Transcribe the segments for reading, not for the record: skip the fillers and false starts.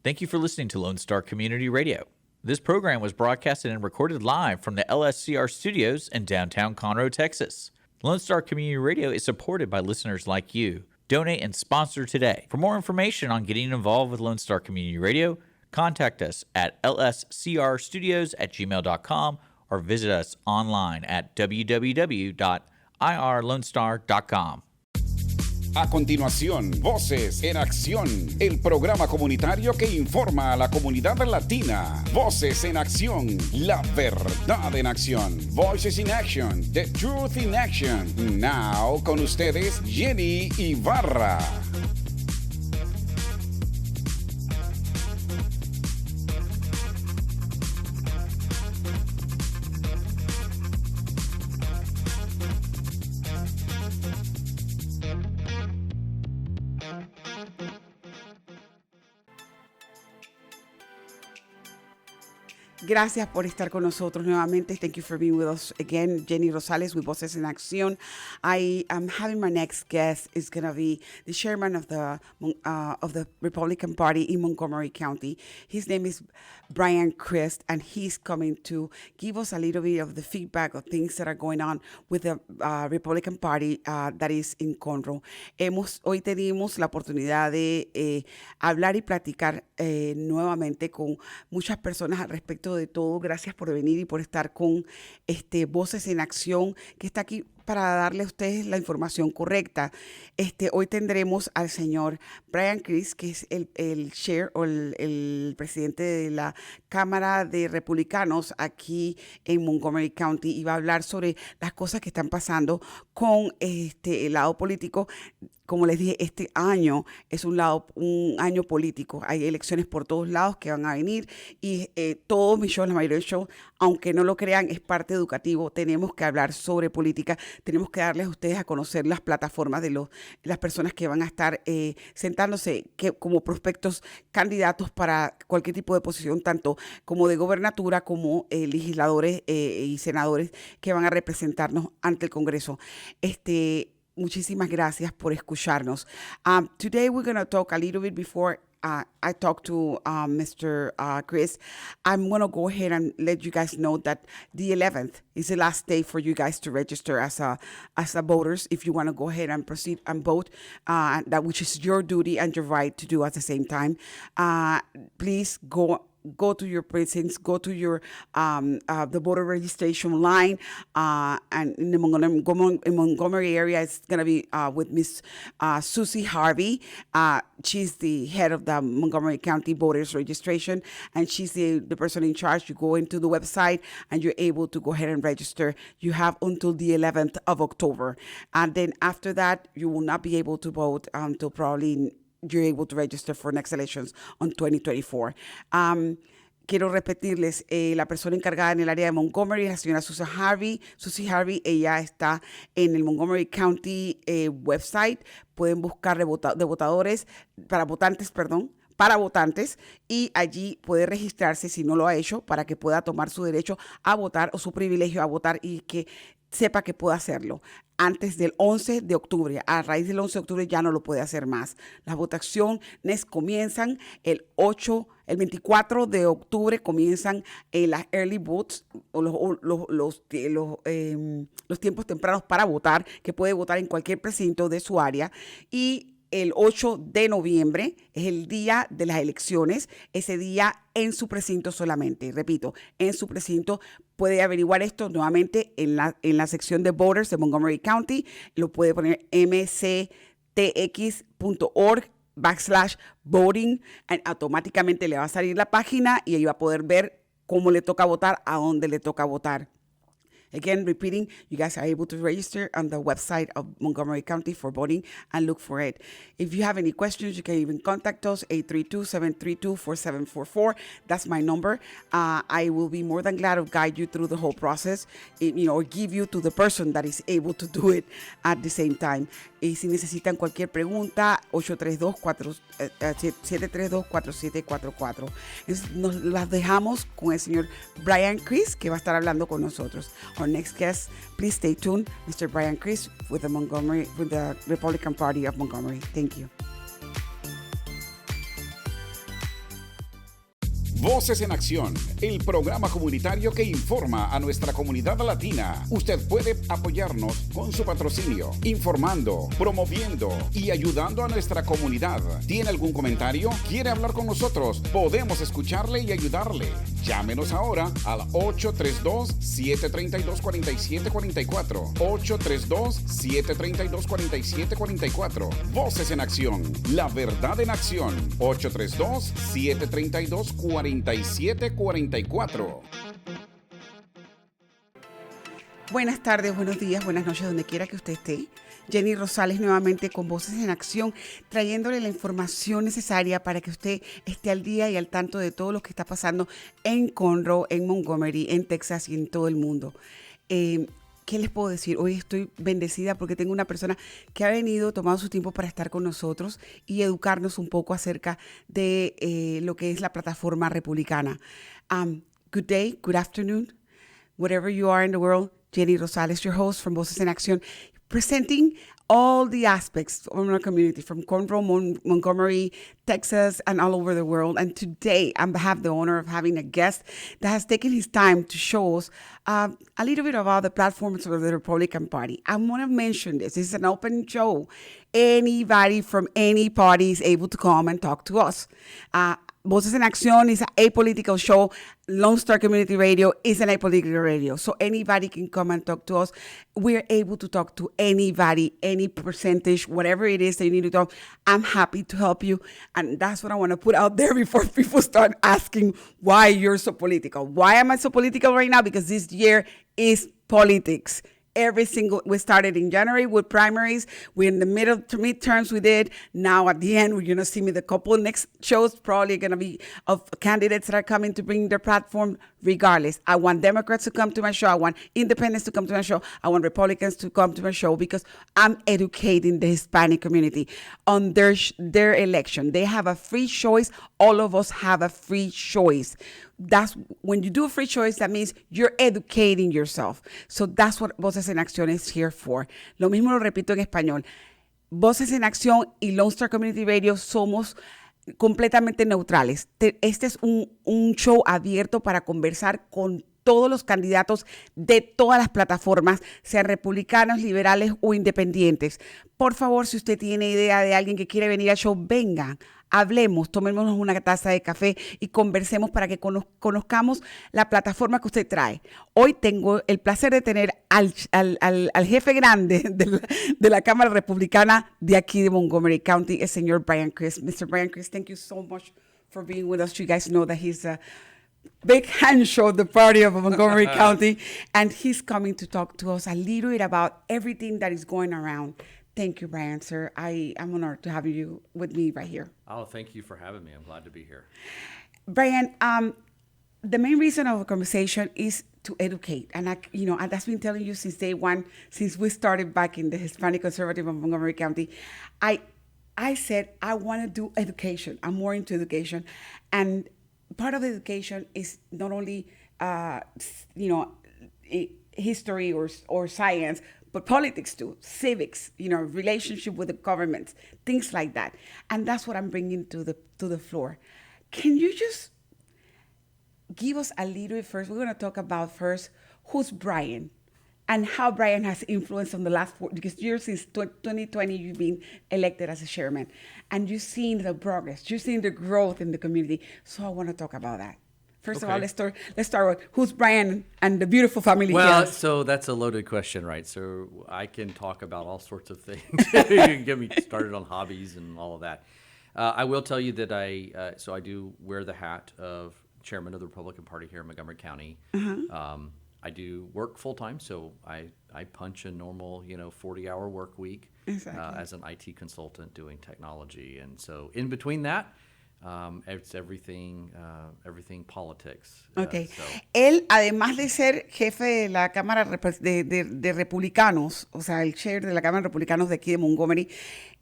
Thank you for listening to Lone Star Community Radio. This program was broadcasted and recorded live from the LSCR studios in downtown Conroe, Texas. Lone Star Community Radio is supported by listeners like you. Donate and sponsor today. For more information on getting involved with Lone Star Community Radio, contact us at lscrstudios@gmail.com or visit us online at www.irlonestar.com. A continuación, Voces en Acción, el programa comunitario que informa a la comunidad latina. Voces en Acción, la verdad en acción. Voices in Action, the truth in action. Now, con ustedes, Jenny Ibarra. Gracias por estar con nosotros nuevamente. Thank you for being with us again. Jenny Rosales with Voces en Acción. I am having my next guest is going to be the chairman of the Republican Party in Montgomery County. His name is Bryan Christ, and he's coming to give us a little bit of the feedback of things that are going on with the Republican Party that is in Conroe. Hoy tenemos la oportunidad de hablar y platicar nuevamente con muchas personas al respecto de todo. Gracias por venir y por estar con Voces en Acción, que está aquí para darle a ustedes la información correcta. Hoy tendremos al señor Bryan Christ, que es el chair o el presidente de la Cámara de Republicanos aquí en Montgomery County, y va a hablar sobre las cosas que están pasando con el lado político. Como les dije, este año es un año político. Hay elecciones por todos lados que van a venir, y todos mis shows, la mayoría de los shows, aunque no lo crean, es parte educativo. Tenemos que hablar sobre política. Tenemos que darles a ustedes a conocer las plataformas de las personas que van a estar sentándose como prospectos candidatos para cualquier tipo de posición, tanto como de gobernatura como legisladores y senadores que van a representarnos ante el Congreso. Muchísimas gracias por escucharnos. Today we're going to talk a little bit before I talk to Mr. Chris. I'm going to go ahead and let you guys know that the 11th is the last day for you guys to register as a voters. If you want to go ahead and proceed and vote, that which is your duty and your right to do at the same time. Please go to your precincts, go to your the voter registration line, and in the Montgomery area, it's going to be with Miss Susie Harvey. She's the head of the Montgomery County Voters Registration, and she's the person in charge. You go into the website and you're able to go ahead and register. You have until the 11th of October. And then after that, you will not be able to vote until probably you're able to register for next elections on 2024. Quiero repetirles, la persona encargada en el área de Montgomery es la señora Susie Harvey. Susie Harvey, ella está en el Montgomery County website. Pueden buscar para votantes, y allí puede registrarse si no lo ha hecho, para que pueda tomar su derecho a votar o su privilegio a votar, y que sepa que puede hacerlo antes del 11 de octubre. A raíz del 11 de octubre ya no lo puede hacer más. Las votaciones comienzan el 24 de octubre, comienzan las early votes, o los tiempos tempranos para votar, que puede votar en cualquier precinto de su área. Y el 8 de noviembre es el día de las elecciones. Ese día en su precinto solamente. Repito, en su precinto. Puede averiguar esto nuevamente en la sección de Voters de Montgomery County. Lo puede poner mctx.org/voting, y automáticamente le va a salir la página y ahí va a poder ver cómo le toca votar, a dónde le toca votar. Again, repeating, you guys are able to register on the website of Montgomery County for voting and look for it. If you have any questions, you can even contact us, 832-732-4744. That's my number. I will be more than glad to guide you through the whole process, or give you to the person that is able to do it at the same time. Y si necesitan cualquier pregunta, 832-732-4744. Nos las dejamos con el señor Bryan Christ, que va a estar hablando con nosotros. Our next guest, please stay tuned, Mr. Bryan Christ with the Republican Party of Montgomery. Thank you. Voces en Acción, el programa comunitario que informa a nuestra comunidad latina. Usted puede apoyarnos con su patrocinio, informando, promoviendo y ayudando a nuestra comunidad. ¿Tiene algún comentario? ¿Quiere hablar con nosotros? Podemos escucharle y ayudarle. Llámenos ahora al 832-732-4744. 832-732-4744. Voces en Acción, la verdad en acción. 832-732-4744. Buenas tardes, buenos días, buenas noches, donde quiera que usted esté. Jenny Rosales nuevamente con Voces en Acción, trayéndole la información necesaria para que usted esté al día y al tanto de todo lo que está pasando en Conroe, en Montgomery, en Texas y en todo el mundo. ¿Qué les puedo decir? Hoy estoy bendecida porque tengo una persona que ha venido, tomado su tiempo para estar con nosotros y educarnos un poco acerca de lo que es la plataforma republicana. Good day, good afternoon, wherever you are in the world. Jenny Rosales, your host from Voces en Acción, presenting all the aspects of our community from Conroe, Montgomery, Texas, and all over the world. And today, I have the honor of having a guest that has taken his time to show us a little bit about the platforms of the Republican Party. I want to mention this. This is an open show. Anybody from any party is able to come and talk to us. Voces en Acción is an apolitical show. Lone Star Community Radio is an apolitical radio. So anybody can come and talk to us. We're able to talk to anybody, any percentage, whatever it is that you need to talk. I'm happy to help you. And that's what I want to put out there before people start asking why you're so political. Why am I so political right now? Because this year is politics. We started in January with primaries. We're in the middle to midterms we did. Now at the end, you're going to see me the couple next shows probably going to be of candidates that are coming to bring their platform regardless. I want Democrats to come to my show. I want independents to come to my show. I want Republicans to come to my show because I'm educating the Hispanic community on their election. They have a free choice. All of us have a free choice. That's when you do a free choice, that means you're educating yourself. So that's what Voces en Acción is here for. Lo mismo lo repito en español. Voces en Acción y Lone Star Community Radio somos completamente neutrales. Este es un show abierto para conversar con todos los candidatos de todas las plataformas, sean republicanos, liberales o independientes. Por favor, si usted tiene idea de alguien que quiere venir al show, vengan. Hablemos, tomémonos una taza de café y conversemos para que conozcamos la plataforma que usted trae. Hoy tengo el placer de tener al jefe grande de la Cámara Republicana de aquí de Montgomery County, el señor Bryan Christ. Mr. Bryan Christ, thank you so much for being with us. You guys know that he's a big hand show of the party of Montgomery County, and he's coming to talk to us a little bit about everything that is going around. Thank you, Bryan, sir. I'm honored to have you with me right here. Oh, thank you for having me. I'm glad to be here. Bryan, the main reason of the conversation is to educate. And that's been telling you since day one, since we started back in the Hispanic Conservative of Montgomery County. I said, I want to do education. I'm more into education. And part of education is not only, history or science, but politics too, civics, relationship with the government, things like that. And that's what I'm bringing to the floor. Can you just give us a little bit first? We're going to talk about first who's Bryan and how Bryan has influenced on the last because years since 2020, you've been elected as a chairman. And you've seen the progress, you've seen the growth in the community. So I want to talk about that. First of all, let's start with who's Bryan and the beautiful family. Well, so that's a loaded question, right? So I can talk about all sorts of things. You can get me started on hobbies and all of that. I will tell you that I do wear the hat of chairman of the Republican Party here in Montgomery County. Uh-huh. I do work full time, so I punch a normal 40-hour work week as an IT consultant doing technology, and so in between that. It's everything politics. Okay. Él, además de ser jefe de la Cámara de Republicanos, o sea, el chair de la Cámara de Republicanos de aquí de Montgomery,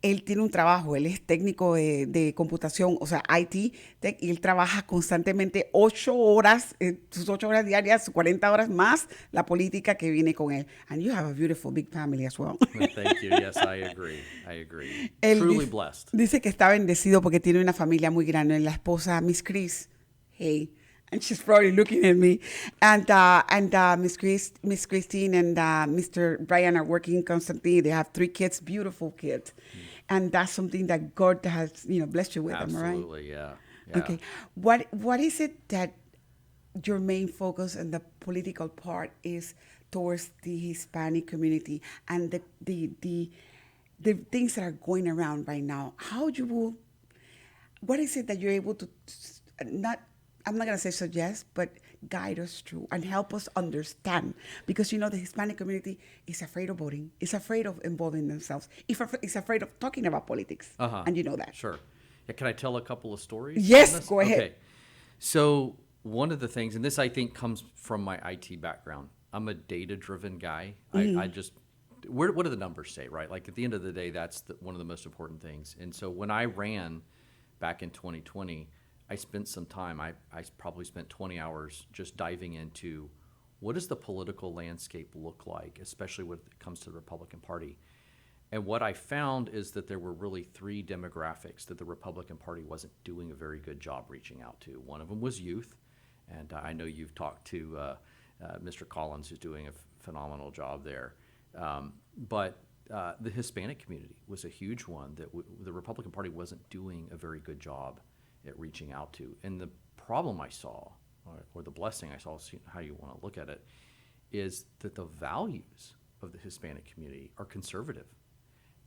él tiene un trabajo, él es técnico de computación, o sea, IT, y él trabaja constantemente 8 horas, sus 8 horas diarias, 40 horas más la política que viene con él. And you have a beautiful big family as well. Thank you. Yes, I agree. Él Truly blessed. Dice que está bendecido porque tiene una familia muy grande. La esposa, Miss Chris, hey, and she's probably looking at me. And Miss Christine and Mr. Bryan are working constantly. They have 3 kids, beautiful kids, and that's something that God has blessed you with. Am I right? Absolutely, yeah. Yeah. Okay. What is it that your main focus and the political part is towards the Hispanic community and the things that are going around right now? What is it that you're able to I'm not going to say suggest, but guide us through and help us understand? Because the Hispanic community is afraid of voting, is afraid of involving themselves, is afraid of talking about politics, and you know that. Sure. Yeah, can I tell a couple of stories? Yes, on this? go ahead. Okay. So one of the things, and this I think comes from my IT background, I'm a data-driven guy. I just, what do the numbers say, right? Like at the end of the day, that's one of the most important things. And so when I ran back in 2020, I spent some time, I probably spent 20 hours just diving into what does the political landscape look like, especially when it comes to the Republican Party. And what I found is that there were really 3 demographics that the Republican Party wasn't doing a very good job reaching out to. One of them was youth, and I know you've talked to Mr. Collins, who's doing a phenomenal job there. But the Hispanic community was a huge one that the Republican Party wasn't doing a very good job at reaching out to. And the problem I saw, or the blessing I saw, how you want to look at it, is that the values of the Hispanic community are conservative.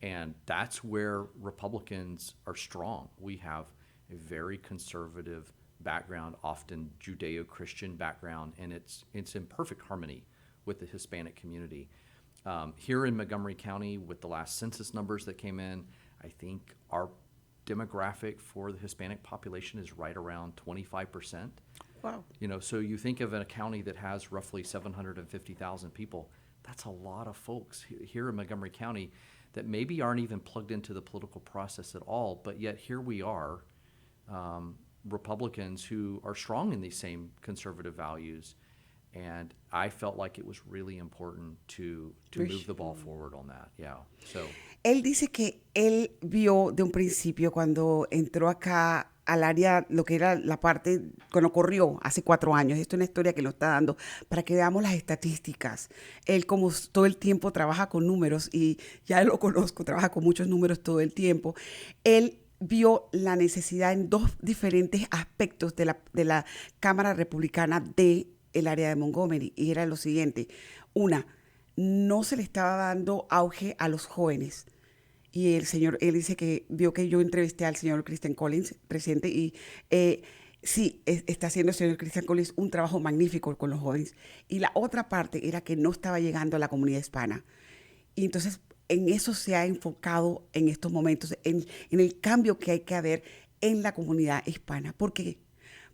And that's where Republicans are strong. We have a very conservative background, often Judeo-Christian background, and it's in perfect harmony with the Hispanic community. Here in Montgomery County, with the last census numbers that came in, I think our demographic for the Hispanic population is right around 25%. Wow. So you think of a county that has roughly 750,000 people, that's a lot of folks here in Montgomery County that maybe aren't even plugged into the political process at all, but yet here we are, Republicans who are strong in these same conservative values, and I felt like it was really important to move the ball forward on that. Yeah. So él dice que él vio de un principio cuando entró acá al área, lo que era la parte, cuando corrió hace 4 años. Esto es una historia que lo está dando para que veamos las estadísticas. Él, como todo el tiempo trabaja con números, y ya lo conozco, trabaja con muchos números todo el tiempo, él vio la necesidad en 2 diferentes aspectos de la Cámara Republicana del área de Montgomery, y era lo siguiente. Una, no se le estaba dando auge a los jóvenes. Y él dice que vio que yo entrevisté al señor Christian Collins, presidente, y sí, está haciendo el señor Christian Collins un trabajo magnífico con los jóvenes. Y la otra parte era que no estaba llegando a la comunidad hispana. Y entonces en eso se ha enfocado en estos momentos, en el cambio que hay que haber en la comunidad hispana. ¿Por qué?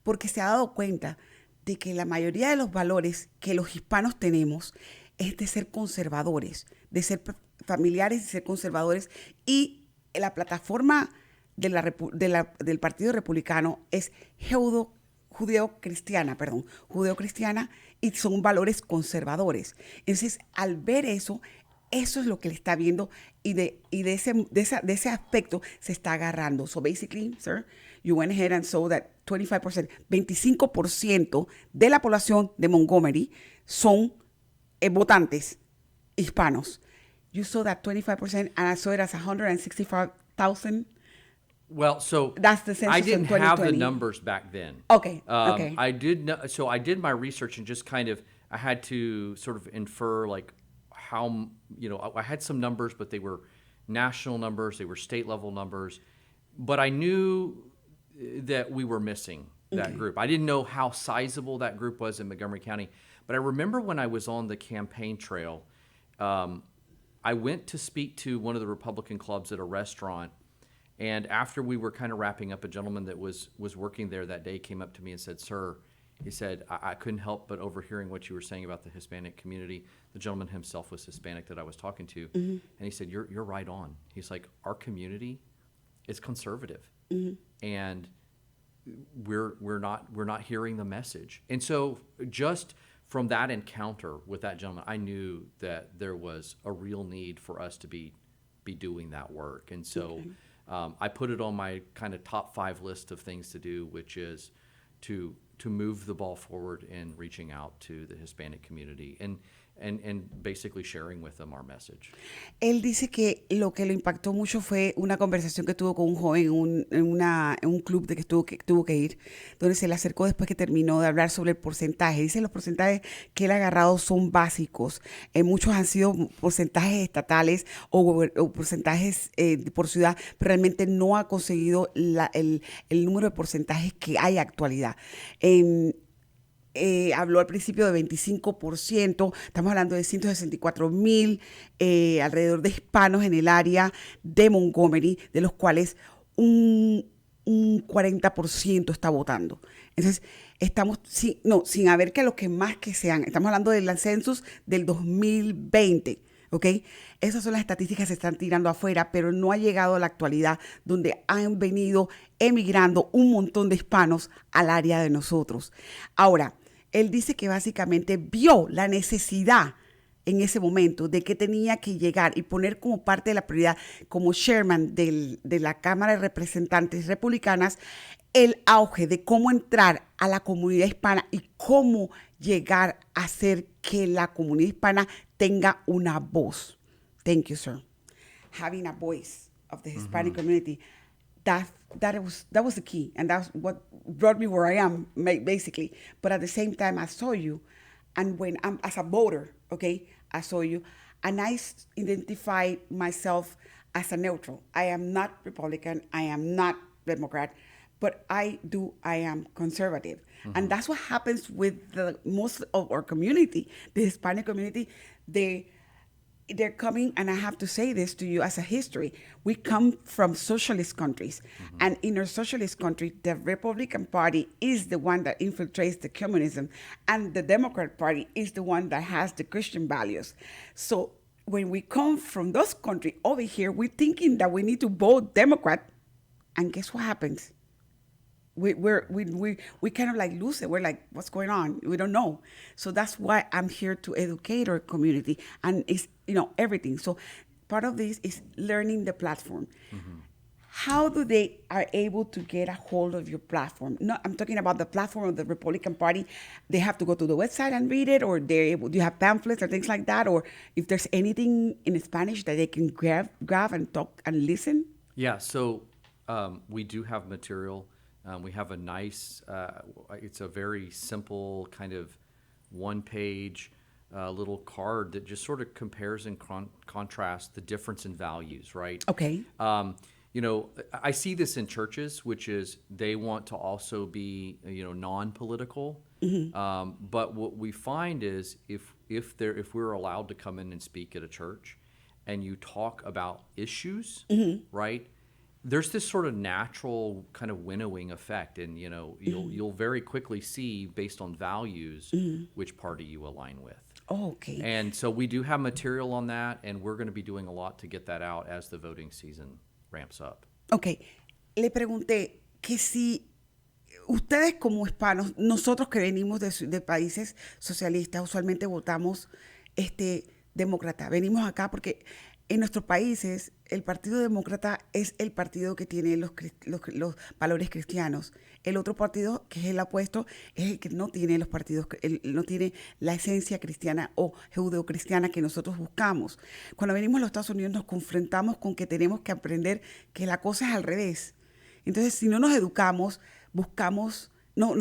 Porque se ha dado cuenta de que la mayoría de los valores que los hispanos tenemos es de ser conservadores, de ser familiares y ser conservadores, y la plataforma del Partido Republicano es judeo-cristiana, y son valores conservadores. Entonces, al ver eso es lo que le está viendo, y de ese aspecto se está agarrando. So basically, sir, you went ahead and saw that 25% de la población de Montgomery son votantes hispanos. You saw that 25%, and I saw it as 165,000. Well, so that's the census I didn't in have the 2020. numbers back then. Okay, okay. I did know, so I did my research and just kind of, I had to sort of infer like how, I had some numbers, but they were national numbers, they were state level numbers, but I knew that we were missing that group. I didn't know how sizable that group was in Montgomery County, but I remember when I was on the campaign trail, I went to speak to one of the Republican clubs at a restaurant, and after we were kind of wrapping up, a gentleman that was working there that day came up to me and said, "Sir," he said, I couldn't help but overhearing what you were saying about the Hispanic community. The gentleman himself was Hispanic that I was talking to, and he said, you're right on. He's like, our community is conservative, and we're not hearing the message. And so just from that encounter with that gentleman, I knew that there was a real need for us to be doing that work. And so I put it on my kind of top 5 list of things to do, which is to move the ball forward in reaching out to the Hispanic community and basically sharing with them our message. Él dice que lo impactó mucho fue una conversación que tuvo con un joven en un club de que tuvo que ir, donde se le acercó después que terminó de hablar sobre el porcentaje. Dice los porcentajes que él ha agarrado son básicos. Muchos han sido porcentajes estatales o porcentajes por ciudad, pero realmente no ha conseguido el número de porcentajes que hay actualidad. Habló al principio de 25%, estamos hablando de 164,000 alrededor de hispanos en el área de Montgomery, de los cuales un 40% está votando. Entonces, estamos sin haber que los que más que sean, estamos hablando del census del 2020, ¿ok? Esas son las estadísticas que se están tirando afuera, pero no ha llegado a la actualidad donde han venido emigrando un montón de hispanos al área de nosotros. Ahora, él dice que básicamente vio la necesidad en ese momento de que tenía que llegar y poner como parte de la prioridad, como chairman de la Cámara de Representantes Republicanas, el auge de cómo entrar a la comunidad hispana y cómo llegar a hacer que la comunidad hispana tenga una voz. Thank you, sir. Having a voice of the Hispanic community. That was the key, and that's what brought me where I am, basically. But at the same time, I saw you, and when I'm as a voter, okay, I saw you, and I identified myself as a neutral. I am not Republican, I am not Democrat, but I am conservative. Mm-hmm. And that's what happens with most of our community, the Hispanic community. They're coming, and I have to say this to you as a history. We come from socialist countries. Mm-hmm. And in our socialist country, the Republican Party is the one that infiltrates the communism, and the Democrat Party is the one that has the Christian values. So when we come from those countries over here, we're thinking that we need to vote Democrat, and guess what happens? We kind of like lose it. We're like, what's going on? We don't know. So that's why I'm here to educate our community, and it's everything. So part of this is learning the platform. Mm-hmm. How do they are able to get a hold of your platform? No, I'm talking about the platform of the Republican Party. They have to go to the website and read it, or they're able. Do you have pamphlets or things like that, or if there's anything in Spanish that they can grab and talk and listen? Yeah. So we do have material. We have a nice, it's a very simple kind of one-page little card that just sort of compares and contrasts the difference in values, right? Okay. I see this in churches, which is they want to also be, non-political. Mm-hmm. But what we find is if we're allowed to come in and speak at a church and you talk about issues, mm-hmm. right? There's this sort of natural kind of winnowing effect, and you'll very quickly see based on values mm-hmm. which party you align with. Oh, okay. And so we do have material on that, and we're going to be doing a lot to get that out as the voting season ramps up. Okay. Le pregunté que si ustedes como hispanos, nosotros que venimos de países socialistas, usualmente votamos demócrata. Venimos acá porque en nuestros países, el Partido Demócrata es el partido que tiene los valores cristianos. El otro partido, que es el opuesto, es el que no tiene no tiene la esencia cristiana o judeocristiana que nosotros buscamos. Cuando venimos a los Estados Unidos nos confrontamos con que tenemos que aprender que la cosa es al revés. Entonces, si no nos educamos, nos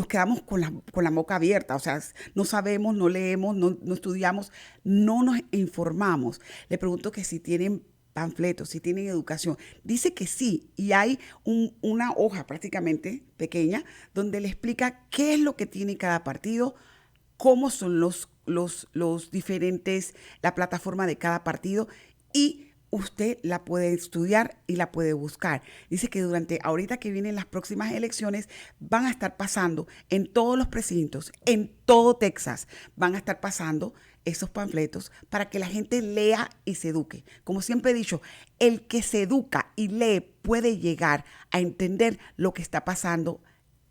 quedamos con la boca abierta, o sea, no sabemos, no leemos, no estudiamos, no nos informamos. Le pregunto que si tienen panfletos, si tienen educación. Dice que sí, y hay una hoja prácticamente pequeña donde le explica qué es lo que tiene cada partido, cómo son los diferentes, la plataforma de cada partido, y usted la puede estudiar y la puede buscar. Dice que ahorita que vienen las próximas elecciones, van a estar pasando en todos los precintos, en todo Texas, van a estar pasando esos panfletos para que la gente lea y se eduque. Como siempre he dicho, el que se educa y lee puede llegar a entender lo que está pasando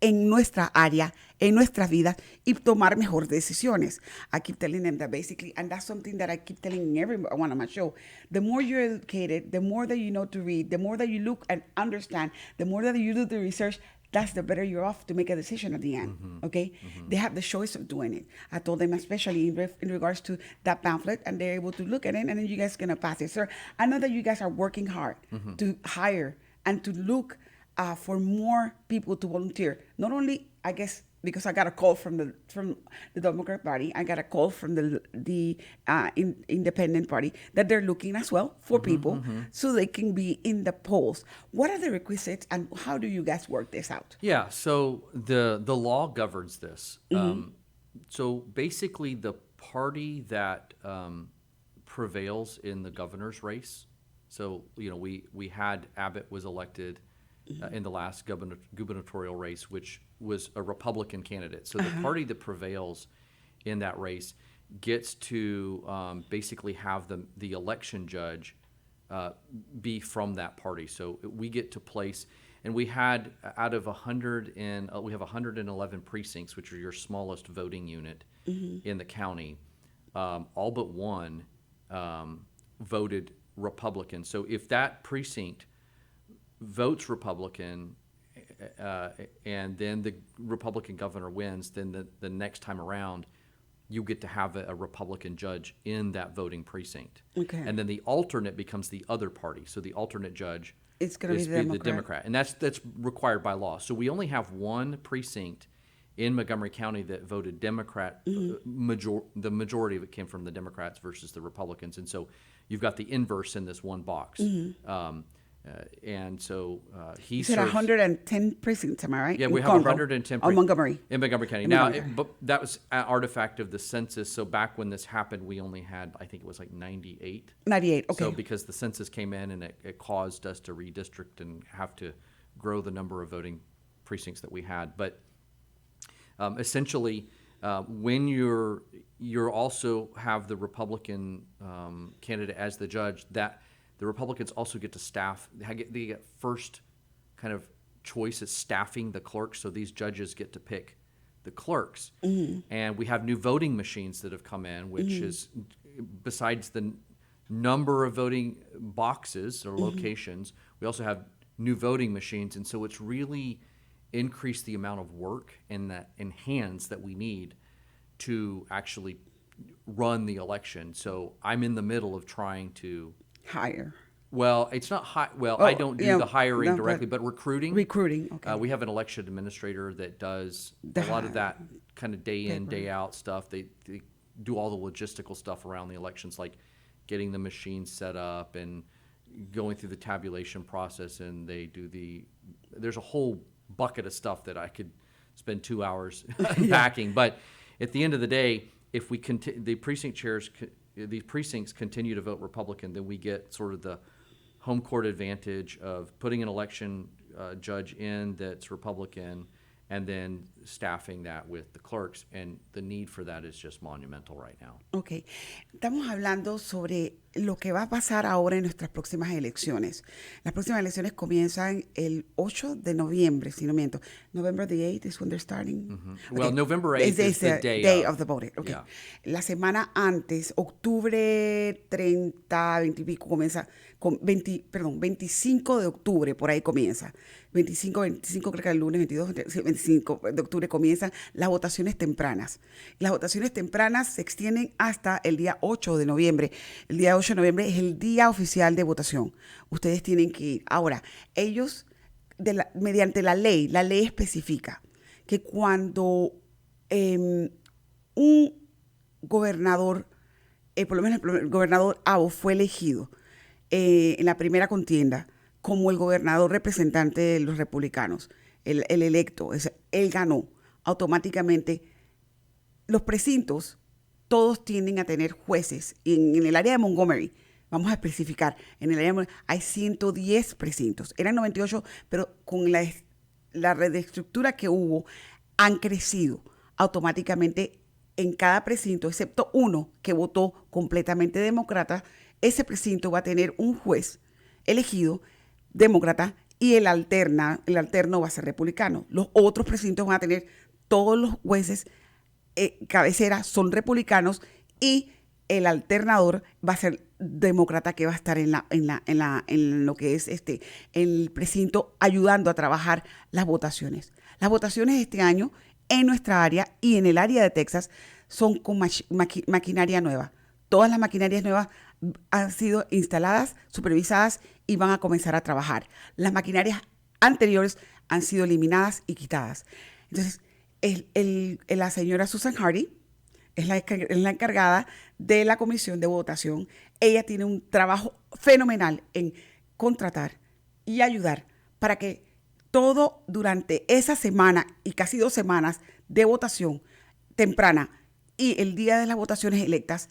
en nuestra área, en nuestras vidas, y tomar mejores decisiones. I keep telling them that basically, and that's something that I keep telling everyone on my show, the more you're educated, the more that you know to read, the more that you look and understand, the more that you do the research, that's the better you're off to make a decision at the end. Okay, they have the choice of doing it. I told them, especially in regards to that pamphlet, and they're able to look at it, and then you guys gonna pass it. Sir, I know that you guys are working hard to hire and to look for more people to volunteer. Not only, I guess, because I got a call from the Democrat Party, I got a call from the Independent Party that they're looking as well for people so they can be in the polls. What are the requisites, and how do you guys work this out? Yeah, so the law governs this. So basically, the party that prevails in the governor's race. So we had Abbott was elected in the last gubernatorial race, which was a Republican candidate. So the party that prevails in that race gets to basically have the election judge be from that party. So we get to place, and we had out of 100 and we have 111 precincts, which are your smallest voting unit in the county. All but one voted Republican. So if that precinct votes Republican, and then the Republican governor wins, then the next time around, you get to have a Republican judge in that voting precinct. Okay. And then the alternate becomes the other party. So the alternate judge It's going to be the Democrat. And that's required by law. So we only have one precinct in Montgomery County that voted Democrat. The majority of it came from the Democrats versus the Republicans. And so you've got the inverse in this one box. And so he said 110 precincts, am I right? Yeah, in we have Conroe, 110 Montgomery. In Montgomery County. But that was an artifact of the census. So back when this happened, we only had, I think it was like 98. 98, okay. So because the census came in and it caused us to redistrict and have to grow the number of voting precincts that we had. But essentially, when you're also have the Republican candidate as the judge, that the Republicans also get to staff. They get first kind of choice at staffing the clerks. So these judges get to pick the clerks. And we have new voting machines that have come in, which is, besides the number of voting boxes or locations, we also have new voting machines. And so it's really increased the amount of work and hands that we need to actually run the election. So I'm in the middle of trying to hire. Well, it's not high. Well, I don't do the hiring directly, but recruiting. Recruiting, okay. We have an election administrator that does a lot of that kind of day in, day out stuff. They do all the logistical stuff around the elections, like getting the machines set up and going through the tabulation process. And they do there's a whole bucket of stuff that I could spend 2 hours unpacking. But at the end of the day, if the precinct chairs, these precincts continue to vote Republican, then we get sort of the home court advantage of putting an election judge in that's Republican and then staffing that with the clerks. And the need for that is just monumental right now. Ok. Estamos hablando sobre lo que va a pasar ahora en nuestras próximas elecciones. Las próximas elecciones comienzan el 8 de noviembre, si no miento. November the 8th is when they're starting. Okay. Well, November 8th is the day of the voting. Okay. Yeah. La semana antes, octubre 30, 20 y pico, comienza, 25 de octubre, por ahí comienza. 25 creo que el lunes, 25 de octubre comienzan las votaciones tempranas. Las votaciones tempranas se extienden hasta el día 8 de noviembre. El día 8 de noviembre es el día oficial de votación. Ustedes tienen que ir. Ahora, ellos, mediante la ley especifica que cuando un gobernador, por lo menos el gobernador Abbott fue elegido en la primera contienda como el gobernador representante de los republicanos, el electo, él ganó automáticamente. Los precintos, todos tienden a tener jueces. En el área de Montgomery, vamos a especificar, en el área de Montgomery hay 110 precintos. Eran 98, pero con la reestructura que hubo, han crecido automáticamente en cada precinto, excepto uno que votó completamente demócrata. Ese precinto va a tener un juez elegido demócrata y el alterno va a ser republicano. Los otros precintos van a tener todos los jueces cabecera son republicanos y el alternador va a ser demócrata, que va a estar en lo que es el precinto, ayudando a trabajar las votaciones. Las votaciones de este año en nuestra área y en el área de Texas son con maquinaria nueva. Todas las maquinarias nuevas han sido instaladas, supervisadas y van a comenzar a trabajar. Las maquinarias anteriores han sido eliminadas y quitadas. Entonces, la señora Susan Hardy es la encargada de la comisión de votación. Ella tiene un trabajo fenomenal en contratar y ayudar para que todo durante esa semana y casi 2 semanas de votación temprana y el día de las votaciones electas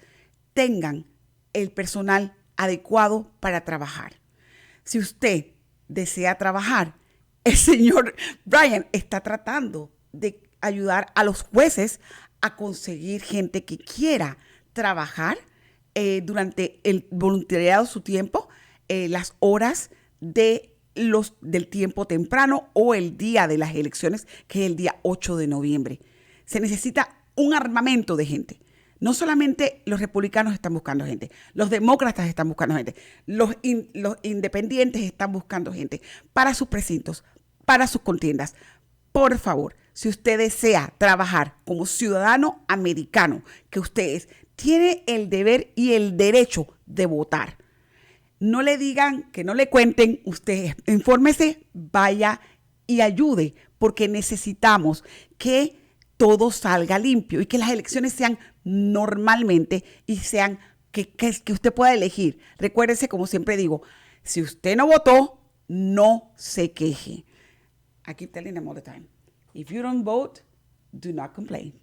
tengan el personal adecuado para trabajar. Si usted desea trabajar, el señor Bryan está tratando de ayudar a los jueces a conseguir gente que quiera trabajar durante el voluntariado, su tiempo, las horas del tiempo temprano o el día de las elecciones, que es el día 8 de noviembre. Se necesita un armamento de gente. No solamente los republicanos están buscando gente, los demócratas están buscando gente, los independientes están buscando gente para sus precintos, para sus contiendas. Por favor, si usted desea trabajar como ciudadano americano, que usted es, tiene el deber y el derecho de votar. No le digan, que no le cuenten, usted infórmese, vaya y ayude, porque necesitamos que todo salga limpio y que las elecciones sean normalmente y sean que usted pueda elegir. Recuérdese, como siempre digo, si usted no votó, no se queje. I keep telling them all the time. If you don't vote, do not complain.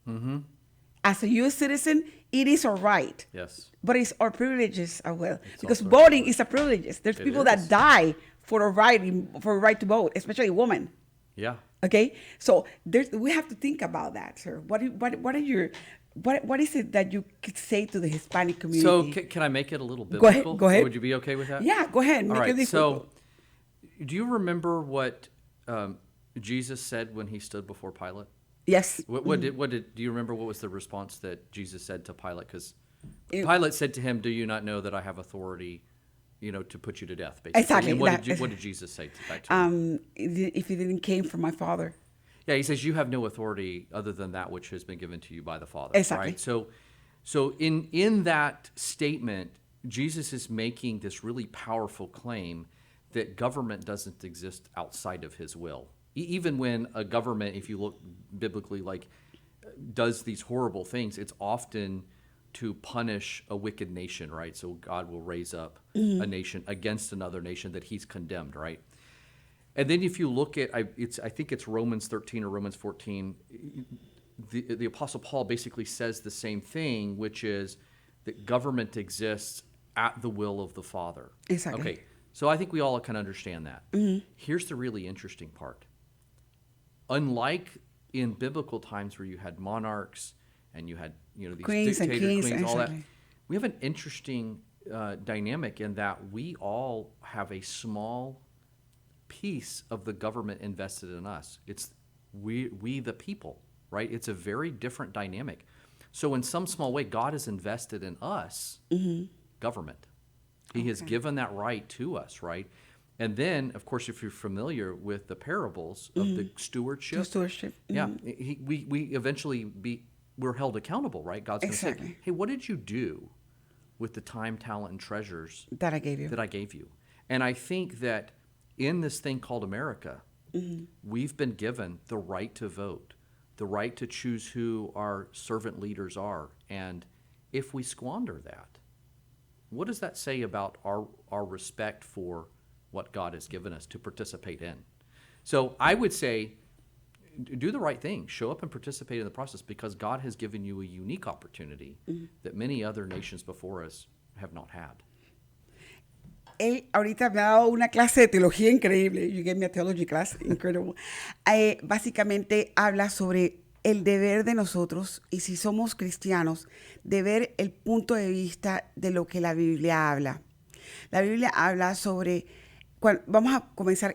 Mm-hmm. As a U.S. citizen, it is our right. Yes. But it's our privileges as well. It's because also voting is a privilege. There's It people is. that die for a right to vote, especially women. Yeah. Okay, so we have to think about that, sir. What is it that you could say to the Hispanic community? So can I make it a little Go ahead, biblical? go ahead. Would you be okay with that? Yeah, go ahead. All Make it right. difficult. So do you remember what Jesus said when he stood before Pilate? Yes. What did do you remember what was the response that Jesus said to Pilate? Because Pilate said to him, "Do you not know that I have authority, to put you to death?" Basically. Exactly. And what did Jesus say back to him? If it didn't came from my Father. Yeah, he says, "You have no authority other than that which has been given to you by the Father." Exactly. Right? So in that statement, Jesus is making this really powerful claim that government doesn't exist outside of his will. Even when a government, if you look biblically, does these horrible things, it's often to punish a wicked nation, right? So God will raise up a nation against another nation that he's condemned, right? And then if you look at, I think it's Romans 13 or Romans 14, the Apostle Paul basically says the same thing, which is that government exists at the will of the Father. Exactly. Okay, so I think we all can understand that. Mm-hmm. Here's the really interesting part. Unlike in biblical times where you had monarchs and you had these queens dictators, and kings, queens, all that, exactly. we have an interesting dynamic in that we all have a small piece of the government invested in us. It's we the people, right? It's a very different dynamic. So in some small way, God has invested in us, government. He has given that right to us, right? And then, of course, if you're familiar with the parables of the stewardship, yeah, we eventually we're held accountable, right? God's going to say, Exactly. "Hey, what did you do with the time, talent, and treasures That I gave you. And I think that in this thing called America, we've been given the right to vote, the right to choose who our servant leaders are. And if we squander that, what does that say about our respect for what God has given us to participate in? So I would say, do the right thing. Show up and participate in the process, because God has given you a unique opportunity that many other nations before us have not had. Él ahorita me ha dado una clase de teología increíble. You gave me a theology class, incredible. Básicamente habla sobre el deber de nosotros, y si somos cristianos, de ver el punto de vista de lo que la Biblia habla. La Biblia habla sobre,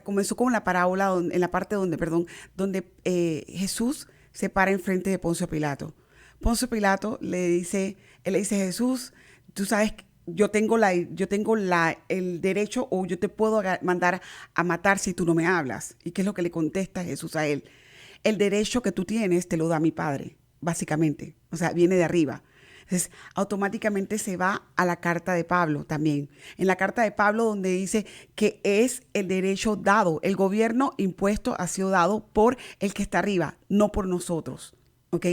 comenzó con la parábola, en la parte donde Jesús se para enfrente de Poncio Pilato, Poncio Pilato él le dice, Jesús, tú sabes, yo tengo el derecho o yo te puedo mandar a matar si tú no me hablas. ¿Y qué es lo que le contesta Jesús a él? El derecho que tú tienes te lo da mi Padre, básicamente. O sea, viene de arriba. Entonces, automáticamente se va a la carta de Pablo también. En la carta de Pablo donde dice que es el derecho dado, el gobierno impuesto ha sido dado por el que está arriba, no por nosotros, ¿ok?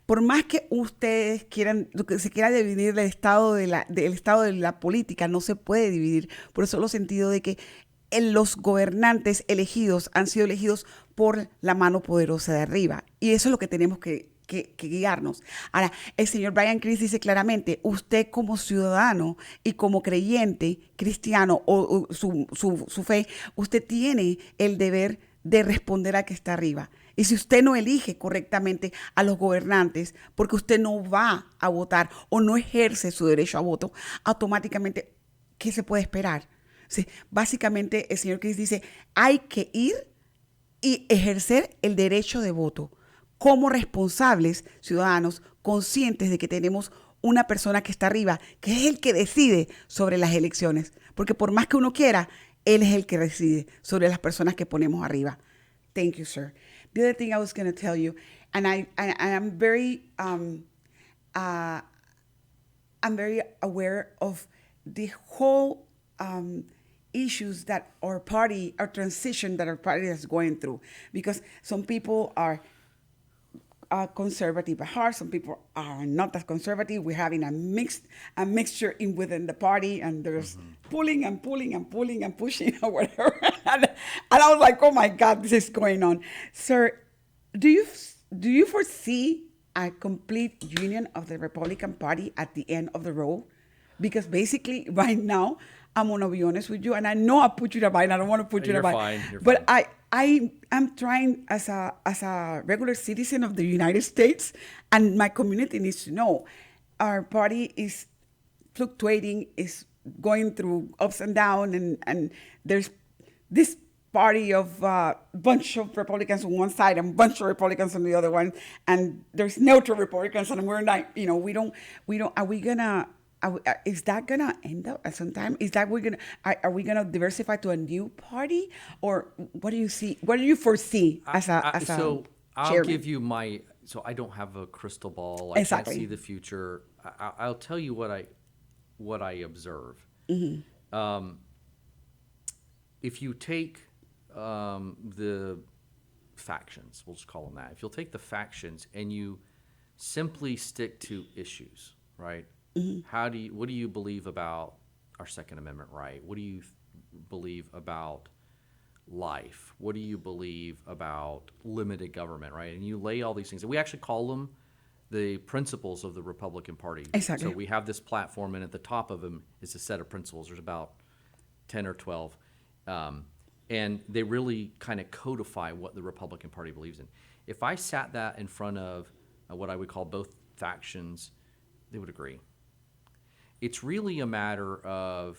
Por más que ustedes se quiera dividir del estado de la política, no se puede dividir por el solo sentido de que los gobernantes elegidos han sido elegidos por la mano poderosa de arriba. Y eso es lo que tenemos que guiarnos. Ahora, el señor Bryan Christ dice claramente, usted como ciudadano y como creyente cristiano o su fe, usted tiene el deber de responder a que está arriba. Y si usted no elige correctamente a los gobernantes, porque usted no va a votar o no ejerce su derecho a voto, automáticamente, ¿qué se puede esperar? Sí, básicamente, el señor Christ dice, hay que ir y ejercer el derecho de voto como responsables ciudadanos conscientes de que tenemos una persona que está arriba, que es el que decide sobre las elecciones. Porque por más que uno quiera, él es el que decide sobre las personas que ponemos arriba. Thank you, sir. The other thing I was going to tell you, and I'm very aware of the whole issues that our transition that our party is going through, because some people are conservative at heart, some people are not as conservative. We're having a mixture within the party, and there's pulling and pushing or whatever. And I was like, oh my God, this is going on. Sir, do you foresee a complete union of the Republican Party at the end of the road? Because basically, right now, I'm going to be honest with you, and I know I put you in a bind. I don't want to put you in a bind. But I'm trying as a regular citizen of the United States, and my community needs to know our party is fluctuating, is going through ups and downs, and there's this party of bunch of Republicans on one side and bunch of Republicans on the other one, and there's neutral Republicans, and we're not, we don't. Are we gonna? Is that gonna end up at some time? Is that are we gonna diversify to a new party, or what do you see? What do you foresee as a so I'll chairman? give you so I don't have a crystal ball. I Exactly. can't see the future. I'll tell you what I observe. If you take the factions, we'll just call them that. If you'll take the factions and you simply stick to issues, right? What do you believe about our Second Amendment right? What do you believe about life? What do you believe about limited government, right? And you lay all these things, and we actually call them the principles of the Republican Party. Exactly. So we have this platform, and at the top of them is a set of principles. There's about 10 or 12, and they really kind of codify what the Republican Party believes in. If I sat that in front of what I would call both factions, they would agree. It's really a matter of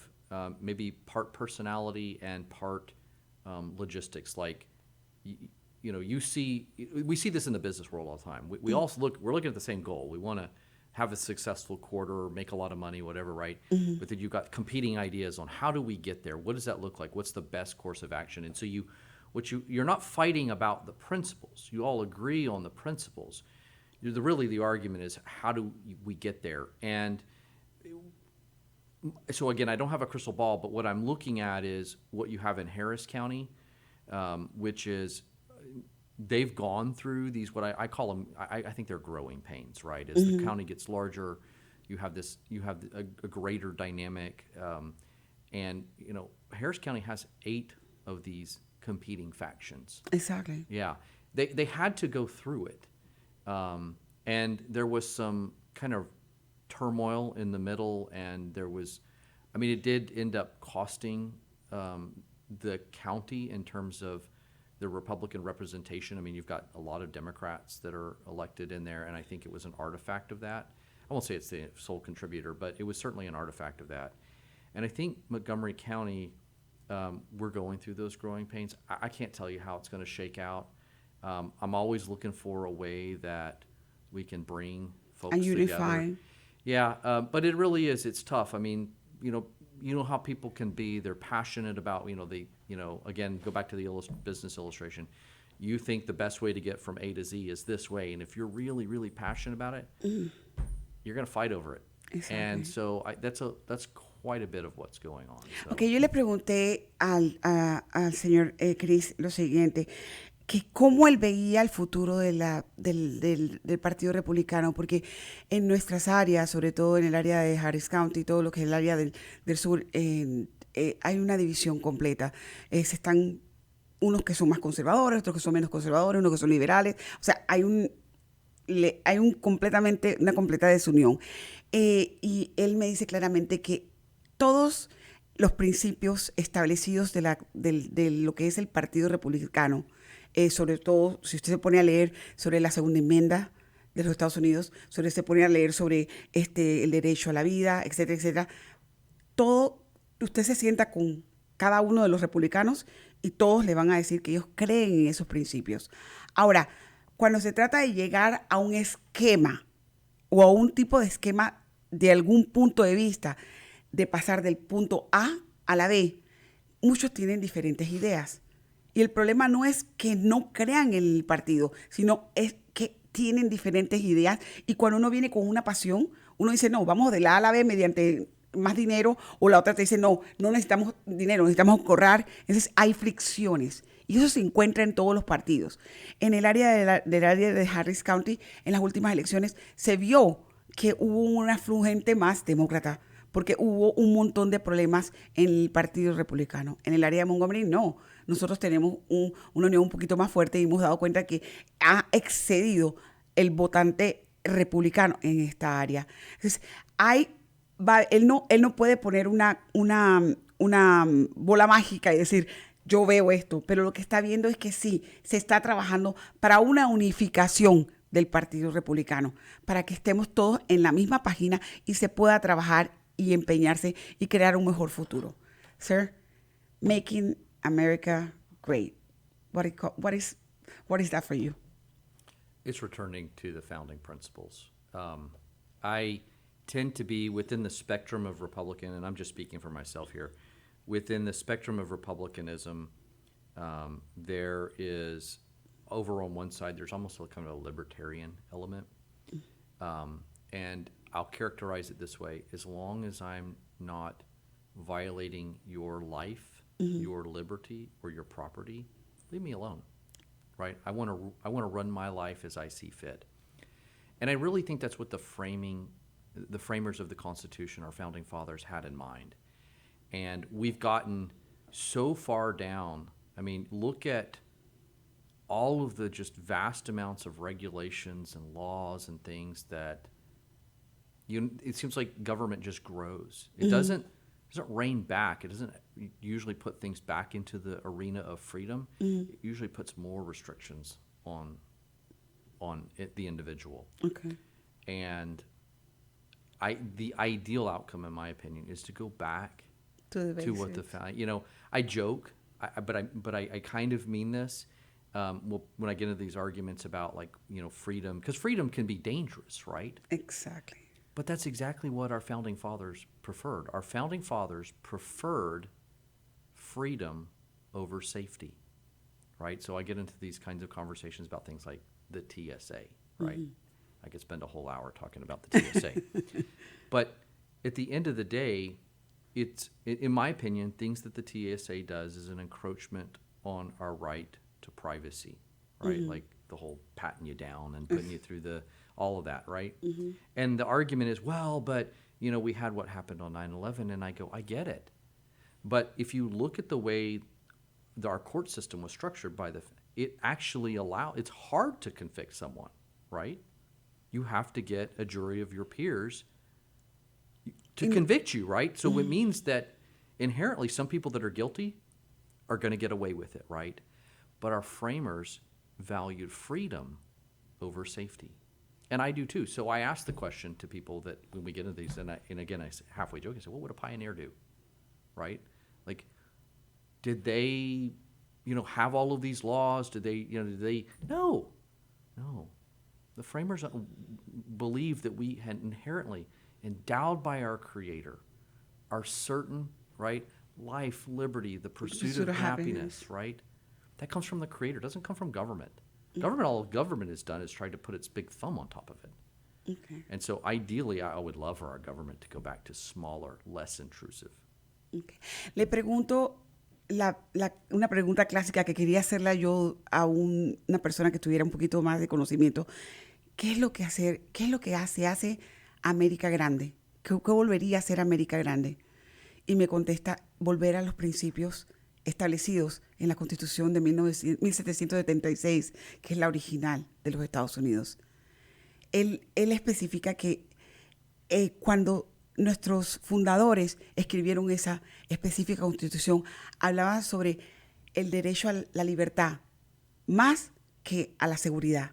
maybe part personality and part logistics. Like, we see this in the business world all the time. We all we're looking at the same goal. We want to have a successful quarter, make a lot of money, whatever, right? But then you've got competing ideas on how do we get there? What does that look like? What's the best course of action? And so you're not fighting about the principles. You all agree on the principles. The argument is how do we get there? And so again, I don't have a crystal ball, but what I'm looking at is what you have in Harris County, which is they've gone through these, what I call them, I think they're growing pains, right? As the county gets larger, you have a greater dynamic, and Harris County has 8 of these competing factions. Exactly. Yeah, they had to go through it, and there was some kind of turmoil in the middle, and it did end up costing the county in terms of the Republican representation. You've got a lot of Democrats that are elected in there, and I think it was an artifact of that. I won't say it's the sole contributor, but it was certainly an artifact of that. And I think Montgomery County, we're going through those growing pains. I can't tell you how it's going to shake out. I'm always looking for a way that we can bring folks And together. unifying. Yeah, but it really is. It's tough. I mean, you know how people can be. They're passionate about, again, go back to the business illustration. You think the best way to get from A to Z is this way, and if you're really, really passionate about it, you're going to fight over it. Exactly. And so that's quite a bit of what's going on. So. Ok, yo le pregunté al señor Chris lo siguiente, que cómo él veía el futuro del Partido Republicano, porque en nuestras áreas, sobre todo en el área de Harris County, todo lo que es el área del sur, hay una división completa. Se están unos que son más conservadores, otros que son menos conservadores, unos que son liberales. O sea, hay una completa desunión. Y él me dice claramente que todos los principios establecidos de lo que es el Partido Republicano, sobre todo si usted se pone a leer sobre la segunda enmienda de los Estados Unidos, se pone a leer sobre el derecho a la vida, etcétera, etcétera, todo, usted se sienta con cada uno de los republicanos y todos le van a decir que ellos creen en esos principios. Ahora, cuando se trata de llegar a un esquema o a un tipo de esquema de algún punto de vista, de pasar del punto A a la B, muchos tienen diferentes ideas. Y el problema no es que no crean en el partido, sino es que tienen diferentes ideas. Y cuando uno viene con una pasión, uno dice, no, vamos de la A a la B mediante más dinero, o la otra te dice, no necesitamos dinero, necesitamos ahorrar. Entonces hay fricciones. Y eso se encuentra en todos los partidos. En el área del área de Harris County, en las últimas elecciones, se vio que hubo una afluente más demócrata, porque hubo un montón de problemas en el Partido Republicano. En el área de Montgomery, no. Nosotros tenemos una unión un poquito más fuerte y hemos dado cuenta que ha excedido el votante republicano en esta área. Entonces, él no puede poner una bola mágica y decir, yo veo esto, pero lo que está viendo es que sí, se está trabajando para una unificación del Partido Republicano, para que estemos todos en la misma página y se pueda trabajar y empeñarse y crear un mejor futuro. Sir, making America great. What is that for you? It's returning to the founding principles. I tend to be within the spectrum of Republican, and I'm just speaking for myself here, within the spectrum of Republicanism, there is, over on one side, there's almost kind of a libertarian element. And I'll characterize it this way: as long as I'm not violating your life, your liberty, or your property, leave me alone, right? I want to run my life as I see fit. And I really think that's what the framers of the Constitution, our founding fathers, had in mind. And we've gotten so far down. I mean, look at all of the just vast amounts of regulations and laws and things that it seems like government just grows. It doesn't rein back. It doesn't usually put things back into the arena of freedom. It usually puts more restrictions on the individual. Okay. And the ideal outcome, in my opinion, is to go back to what I joke, but I kind of mean this. When I get into these arguments about freedom, because freedom can be dangerous, right? Exactly. But that's exactly what our founding fathers preferred. Our founding fathers preferred freedom over safety, right? So I get into these kinds of conversations about things like the TSA, right? I could spend a whole hour talking about the TSA. But at the end of the day, it's, in my opinion, things that the TSA does is an encroachment on our right to privacy, right? Like the whole patting you down and putting you through all of that, right? And the argument is, well, but, we had what happened on 9/11, and I go, I get it. But if you look at the way our court system was structured it actually it's hard to convict someone, right? You have to get a jury of your peers to convict you, right? So it means that inherently some people that are guilty are going to get away with it, right? But our framers valued freedom over safety. And I do too. So I ask the question to people that when we get into these, and again, I halfway joke, I say, what would a pioneer do, right? Like, did they, have all of these laws? Did they? No. The framers believe that we had inherently, endowed by our Creator, are certain, right? Life, liberty, the pursuit of happiness, right? That comes from the Creator. It doesn't come from government. Government, all government has done is tried to put its big thumb on top of it. Okay. And so ideally, I would love for our government to go back to smaller, less intrusive. Okay. Le pregunto una pregunta clásica que quería hacerla yo a una persona que tuviera un poquito más de conocimiento. ¿Qué es lo que hace América grande? ¿Qué volvería a ser América grande? Y me contesta, volver a los principios establecidos en la Constitución de 1776, que es la original de los Estados Unidos. Él especifica que cuando nuestros fundadores escribieron esa específica Constitución, hablaban sobre el derecho a la libertad más que a la seguridad.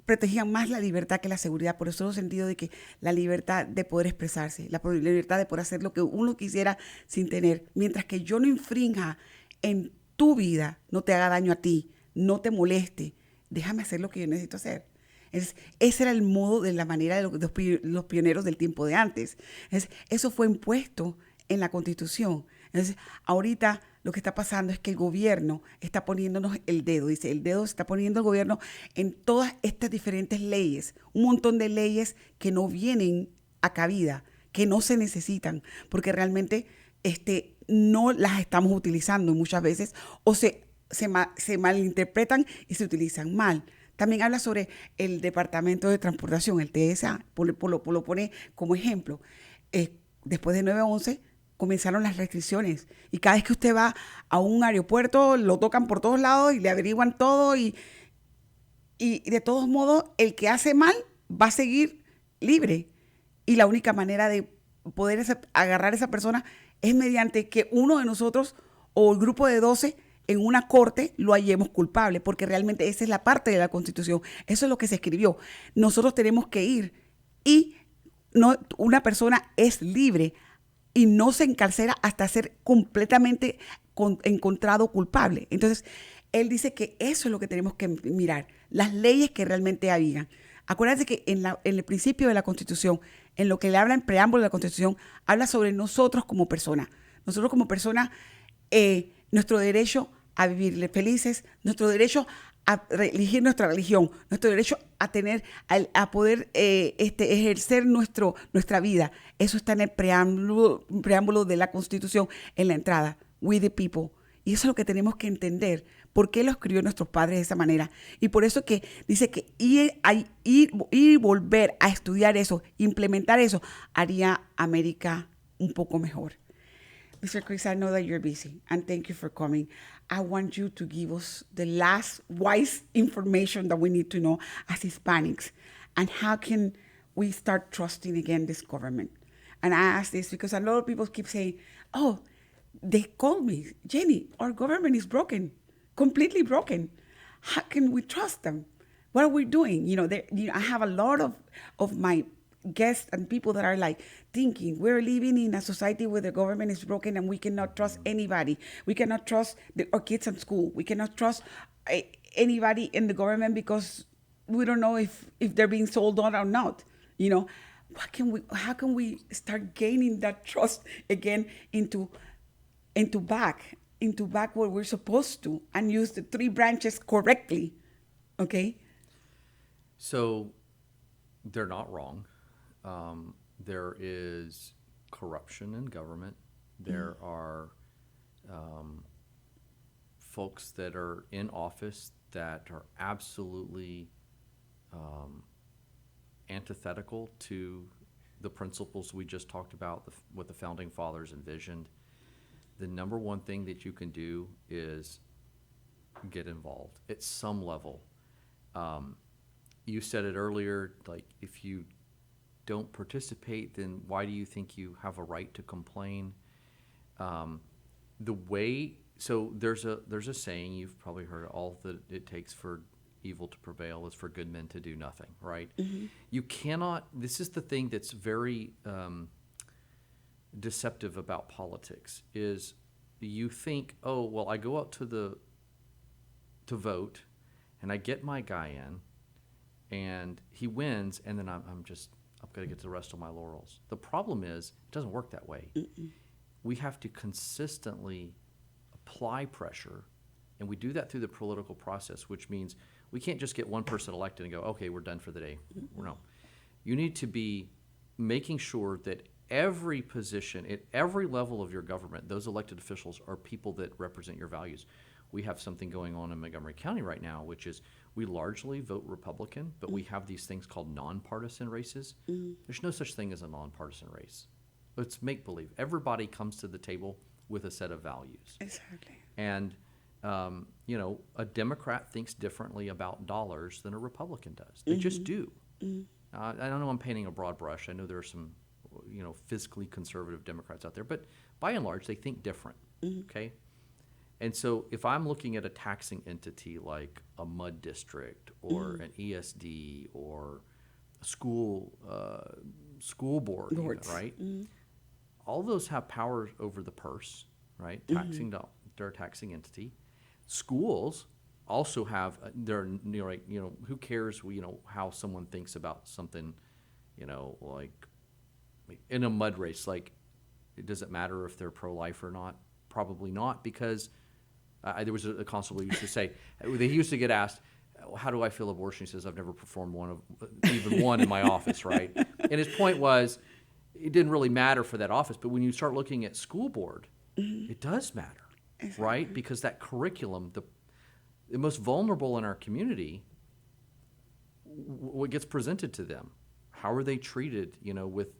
Protegían más la libertad que la seguridad, por eso el sentido de que la libertad de poder expresarse, la libertad de poder hacer lo que uno quisiera sin tener, mientras que yo no infrinja en tu vida, no te haga daño a ti, no te moleste, déjame hacer lo que yo necesito hacer. Ese era el modo de la manera de los pioneros del tiempo de antes. Eso fue impuesto en la Constitución. Entonces, ahorita lo que está pasando es que el gobierno está poniéndonos el dedo. Dice, el dedo se está poniendo el gobierno en todas estas diferentes leyes. Un montón de leyes que no vienen a cabida, que no se necesitan, porque realmente no las estamos utilizando muchas veces o se malinterpretan y se utilizan mal. También habla sobre el Departamento de Transportación, el TSA, lo pone como ejemplo. Después de 9/11 comenzaron las restricciones y cada vez que usted va a un aeropuerto lo tocan por todos lados y le averiguan todo y de todos modos el que hace mal va a seguir libre. Y la única manera de poder agarrar a esa persona es mediante que uno de nosotros o el grupo de 12 en una corte lo hallemos culpable, porque realmente esa es la parte de la Constitución. Eso es lo que se escribió. Nosotros tenemos que ir y una persona es libre y no se encarcela hasta ser completamente encontrado culpable. Entonces, él dice que eso es lo que tenemos que mirar, las leyes que realmente habían. Acuérdense que en el principio de la Constitución, en lo que le habla en preámbulo de la Constitución, habla sobre nosotros como personas. Nosotros como personas, nuestro derecho a vivir felices, nuestro derecho a elegir nuestra religión, nuestro derecho a poder ejercer nuestra vida. Eso está en el preámbulo de la Constitución, en la entrada, we the people. Y eso es lo que tenemos que entender, por qué lo escribió nuestros padres de esa manera. Y por eso que dice que ir y volver a estudiar eso, implementar eso, haría América un poco mejor. Mr. Chris, I know that you're busy, and thank you for coming. I want you to give us the last wise information that we need to know as Hispanics, and how can we start trusting again this government? And I ask this because a lot of people keep saying, oh, they called me, Jenny, our government is broken, completely broken. How can we trust them? What are we doing? I have a lot of my guests and people that are like thinking we're living in a society where the government is broken and we cannot trust anybody. We cannot trust our kids at school. We cannot trust anybody in the government because we don't know if they're being sold on or not. How can we start gaining that trust again into back where we're supposed to, and use the three branches correctly? Okay? So they're not wrong. There is corruption in government. There are folks that are in office that are absolutely antithetical to the principles we just talked about, what the Founding Fathers envisioned. The number one thing that you can do is get involved at some level. You said it earlier, like if you don't participate, then why do you think you have a right to complain? So there's a saying, you've probably heard it, all that it takes for evil to prevail is for good men to do nothing, right? Mm-hmm. You cannot, this is the thing that's very deceptive about politics, is you think, oh, well, I go out to vote and I get my guy in, and he wins, and then I'm going to get to the rest of my laurels. The problem is, it doesn't work that way. We have to consistently apply pressure, and we do that through the political process, which means we can't just get one person elected and go, okay, we're done for the day. No. You need to be making sure that every position, at every level of your government, those elected officials are people that represent your values. We have something going on in Montgomery County right now, which is we largely vote Republican, but we have these things called nonpartisan races. There's no such thing as a nonpartisan race. It's make-believe. Everybody comes to the table with a set of values. Exactly. And, a Democrat thinks differently about dollars than a Republican does. They just do. I don't know I'm painting a broad brush. I know there are some, fiscally conservative Democrats out there, but by and large, they think different, okay? And so if I'm looking at a taxing entity like a MUD district or an ESD or a school board, even, right? All those have power over the purse, right? They're a taxing entity. Schools also have, who cares, how someone thinks about something, like in a mud race, like, does it matter if they're pro-life or not? Probably not, because there was a constable who used to say, he used to get asked, how do I feel abortion? He says, I've never performed even one in my office, right? And his point was, it didn't really matter for that office, but when you start looking at school board, it does matter, right? Because that curriculum, the most vulnerable in our community, what gets presented to them, how are they treated,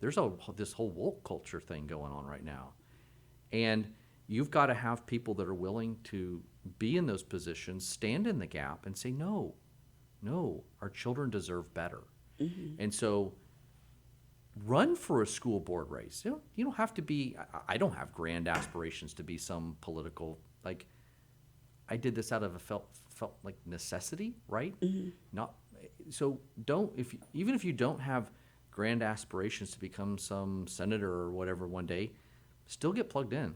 there's this whole woke culture thing going on right now. And you've got to have people that are willing to be in those positions, stand in the gap, and say, no, our children deserve better. And so run for a school board race. You don't have to be, I don't have grand aspirations to be some political, like, I did this out of felt like necessity, right? So even if you don't have grand aspirations to become some senator or whatever one day, still get plugged in.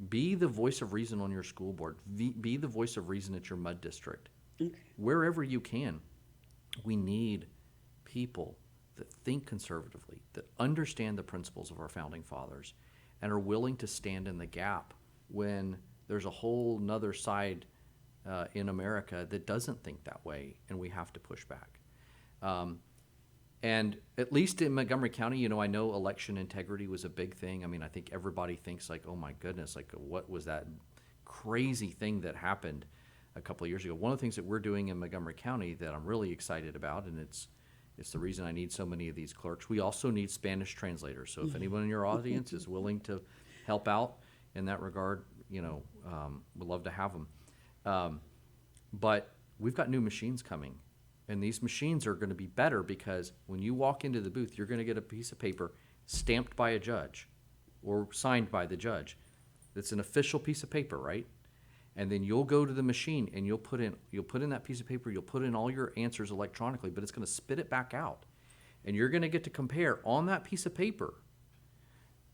Be the voice of reason on your school board. Be the voice of reason at your MUD district. Wherever you can. We need people that think conservatively, that understand the principles of our founding fathers, and are willing to stand in the gap when there's a whole nother side in America that doesn't think that way, and we have to push back. And at least in Montgomery County, I know election integrity was a big thing. I mean, I think everybody thinks like, oh my goodness, like what was that crazy thing that happened a couple of years ago? One of the things that we're doing in Montgomery County that I'm really excited about, and it's the reason I need so many of these clerks. We also need Spanish translators. So if anyone in your audience is willing to help out in that regard, we'd love to have them. But we've got new machines coming. And these machines are going to be better because when you walk into the booth, you're going to get a piece of paper stamped by a judge or signed by the judge. It's an official piece of paper, right? And then you'll go to the machine and you'll put in that piece of paper, you'll put in all your answers electronically, but it's going to spit it back out. And you're going to get to compare on that piece of paper,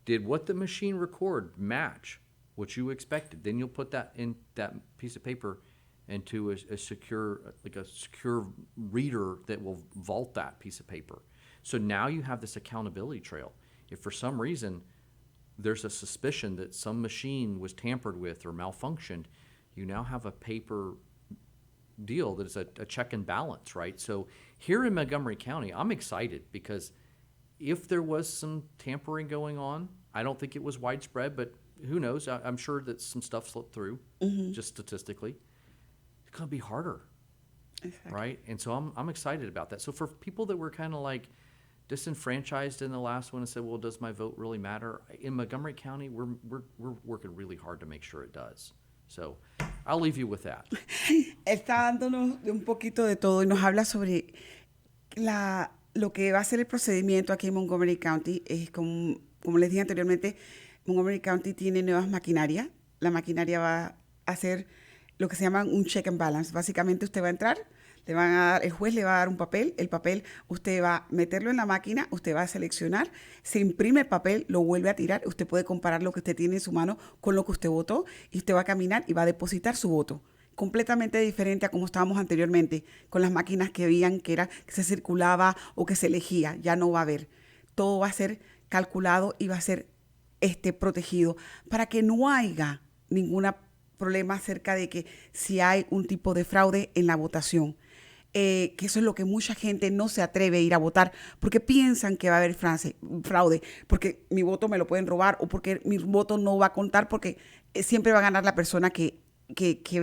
did what the machine record match what you expected? Then you'll put that in that piece of paper into a secure reader that will vault that piece of paper. So now you have this accountability trail. If for some reason there's a suspicion that some machine was tampered with or malfunctioned, you now have a paper deal that is a check and balance, right? So here in Montgomery County, I'm excited because if there was some tampering going on, I don't think it was widespread, but who knows? I'm sure that some stuff slipped through, just statistically. It's going to be harder, right? And so I'm excited about that. So for people that were kind of like disenfranchised in the last one and said, well, does my vote really matter? In Montgomery County, we're working really hard to make sure it does. So I'll leave you with that. Está dándonos un poquito de todo y nos habla sobre lo que va a ser el procedimiento aquí en Montgomery County. Es como les dije anteriormente, Montgomery County tiene nuevas maquinarias. La maquinaria va a hacer lo que se llama un check and balance. Básicamente usted va a entrar, el juez le va a dar un papel, el papel usted va a meterlo en la máquina, usted va a seleccionar, se imprime el papel, lo vuelve a tirar, usted puede comparar lo que usted tiene en su mano con lo que usted votó y usted va a caminar y va a depositar su voto. completamente diferente a como estábamos anteriormente, con las máquinas que veían que se circulaba o que se elegía. Ya no va a haber. Todo va a ser calculado y va a ser protegido para que no haya ningún problema acerca de que si hay un tipo de fraude en la votación. Que eso es lo que mucha gente no se atreve a ir a votar porque piensan que va a haber fraude, porque mi voto me lo pueden robar o porque mi voto no va a contar porque siempre va a ganar la persona que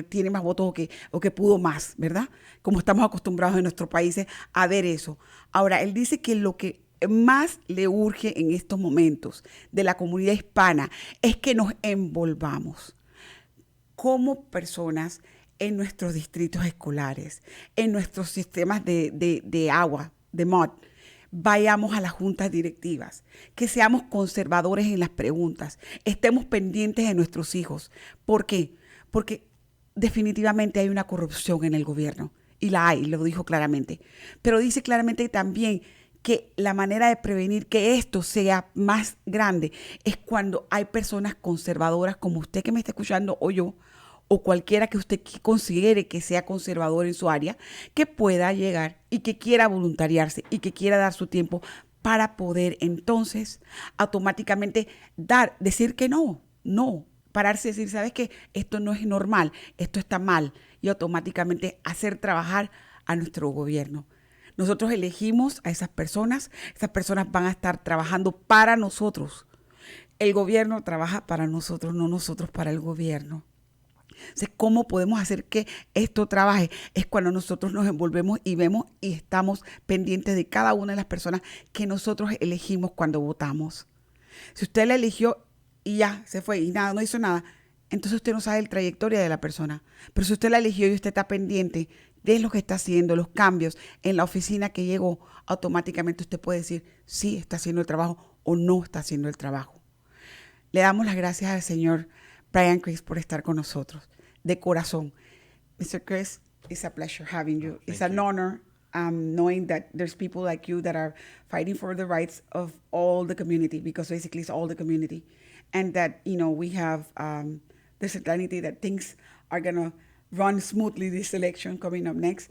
tiene más votos o que pudo más, ¿verdad? Como estamos acostumbrados en nuestros países a ver eso. Ahora, él dice que lo que más le urge en estos momentos de la comunidad hispana es que nos envolvamos como personas en nuestros distritos escolares, en nuestros sistemas de agua, de MOD. Vayamos a las juntas directivas, que seamos conservadores en las preguntas, estemos pendientes de nuestros hijos. ¿Por qué? Porque definitivamente hay una corrupción en el gobierno, y la hay, lo dijo claramente. Pero dice claramente también que la manera de prevenir que esto sea más grande es cuando hay personas conservadoras como usted que me está escuchando o yo, o cualquiera que usted considere que sea conservador en su área, que pueda llegar y que quiera voluntariarse y que quiera dar su tiempo para poder entonces automáticamente decir que no, pararse y decir, ¿sabes qué? Esto no es normal, esto está mal, y automáticamente hacer trabajar a nuestro gobierno. Nosotros elegimos a esas personas van a estar trabajando para nosotros. El gobierno trabaja para nosotros, no nosotros para el gobierno. Entonces, ¿cómo podemos hacer que esto trabaje? Es cuando nosotros nos envolvemos y vemos y estamos pendientes de cada una de las personas que nosotros elegimos cuando votamos. Si usted la eligió y ya se fue y nada, no hizo nada, entonces usted no sabe la trayectoria de la persona. Pero si usted la eligió y usted está pendiente de lo que está haciendo, los cambios en la oficina que llegó, automáticamente usted puede decir sí está haciendo el trabajo o no está haciendo el trabajo. Le damos las gracias al señor Bryan Christ por estar con nosotros, de corazón. Mr. Christ, it's a pleasure having you. It's an honor knowing that there's people like you that are fighting for the rights of all the community, because basically it's all the community. And that, we have the certainty that things are going to run smoothly this election coming up next.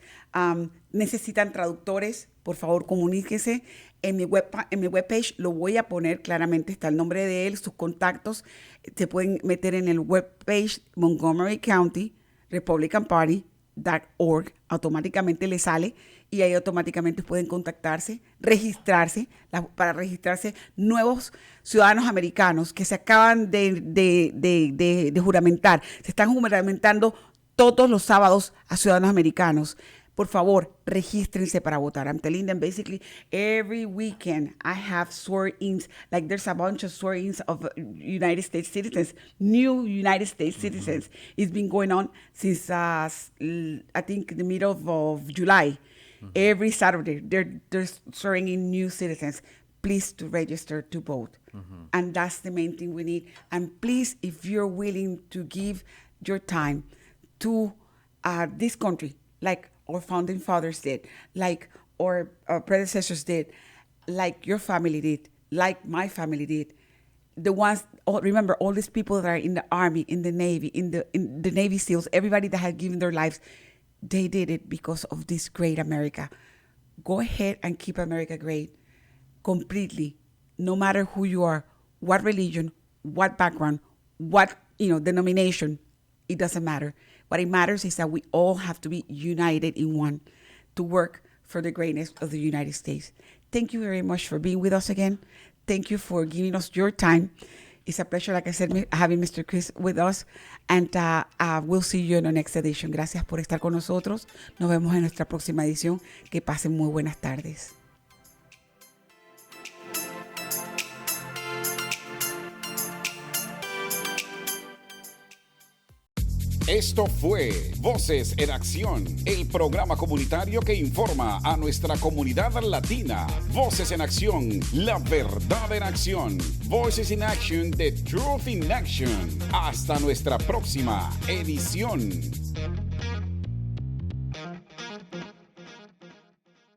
Necesitan traductores, por favor comuníquese. En mi webpage lo voy a poner claramente, está el nombre de él, sus contactos. Se pueden meter en el webpage Montgomery County Republican Party.org, automáticamente le sale y ahí automáticamente pueden contactarse, para registrarse nuevos ciudadanos americanos que se acaban de juramentar. Se están juramentando todos los sábados a ciudadanos americanos. Por favor, regístrense para votar. I'm telling them basically every weekend I have swear-ins. Like there's a bunch of swear-ins of United States citizens, new United States citizens. It's been going on since I think the middle of July. Every Saturday they're swearing in new citizens. Please to register to vote. And that's the main thing we need. And please, if you're willing to give your time to this country, like our founding fathers did, like our predecessors did, like your family did, like my family did. Remember all these people that are in the Army, in the Navy, in the Navy SEALs, everybody that had given their lives, they did it because of this great America. Go ahead and keep America great completely, no matter who you are, what religion, what background, what denomination, it doesn't matter. What it matters is that we all have to be united in one to work for the greatness of the United States. Thank you very much for being with us again. Thank you for giving us your time. It's a pleasure, like I said, having Mr. Chris with us. And we'll see you in the next edition. Gracias por estar con nosotros. Nos vemos en nuestra próxima edición. Que pasen muy buenas tardes. Esto fue Voces en Acción, el programa comunitario que informa a nuestra comunidad latina. Voces en Acción, la verdad en acción. Voices in Action, the truth in action. Hasta nuestra próxima edición.